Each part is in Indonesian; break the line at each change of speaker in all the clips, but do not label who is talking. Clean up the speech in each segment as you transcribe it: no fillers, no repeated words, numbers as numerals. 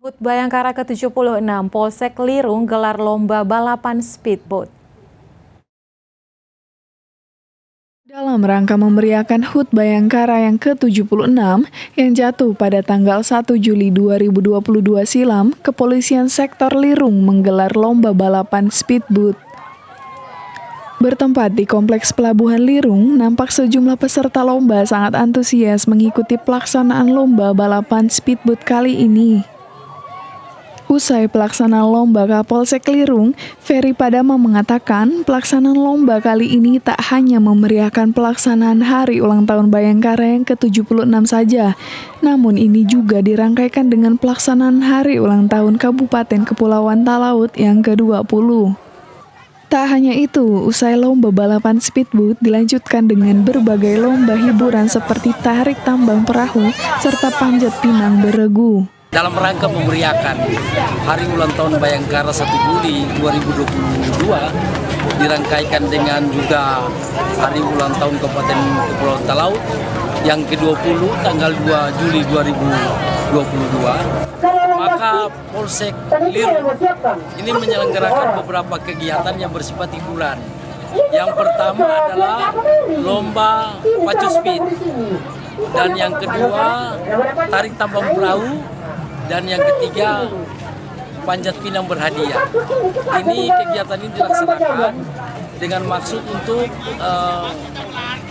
HUT Bayangkara ke-76 Polsek Lirung gelar lomba balapan speedboat.
Dalam rangka memeriahkan HUT Bayangkara yang ke-76 yang jatuh pada tanggal 1 Juli 2022 silam, Kepolisian Sektor Lirung menggelar lomba balapan speedboat. Bertempat di Kompleks Pelabuhan Lirung, nampak sejumlah peserta lomba sangat antusias mengikuti pelaksanaan lomba balapan speedboat kali ini. Usai pelaksanaan lomba Kapolsek Lirung, Ferry Padama mengatakan pelaksanaan lomba kali ini tak hanya memeriahkan pelaksanaan hari ulang tahun Bayangkara yang ke-76 saja, namun ini juga dirangkaikan dengan pelaksanaan hari ulang tahun Kabupaten Kepulauan Talaut yang ke-20. Tak hanya itu, usai lomba balapan speedboat dilanjutkan dengan berbagai lomba hiburan seperti tarik tambang perahu serta panjat pinang beregu.
Dalam rangka memeriahkan Hari Ulang Tahun Bayangkara 1 Juli 2022, dirangkaikan dengan juga Hari Ulang Tahun Kabupaten Kepulauan Talaut yang ke-20 tanggal 2 Juli 2022, maka Polsek Lirung ini menyelenggarakan beberapa kegiatan yang bersifat hiburan. Yang pertama adalah lomba pacu speed, dan yang kedua tarik tambang perahu, dan yang ketiga panjat pinang berhadiah. Ini kegiatan ini dilaksanakan dengan maksud untuk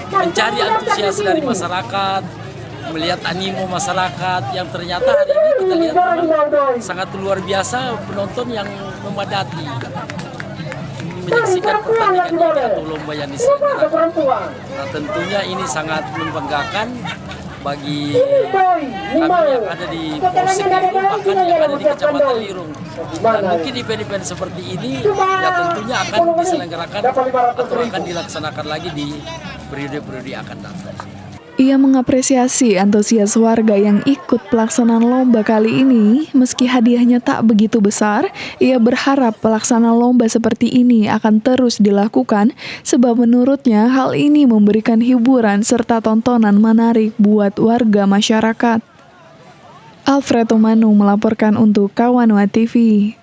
mencari antusias dari masyarakat, melihat animo masyarakat yang ternyata hari ini kita lihat memang sangat luar biasa, penonton yang memadati menyaksikan pertandingan ini atau lomba yang diselenggarakan. Nah, tentunya ini sangat membanggakan bagi kami yang ada di Polsek Lirung, bahkan yang ada di Kecamatan Lirung. Dan mungkin event-event seperti ini ya tentunya akan diselenggarakan atau akan dilaksanakan lagi di periode-periode yang akan datang.
Ia mengapresiasi antusias warga yang ikut pelaksanaan lomba kali ini. Meski hadiahnya tak begitu besar, ia berharap pelaksanaan lomba seperti ini akan terus dilakukan, sebab menurutnya hal ini memberikan hiburan serta tontonan menarik buat warga masyarakat. Alfredo Manu melaporkan untuk Kawanwa TV.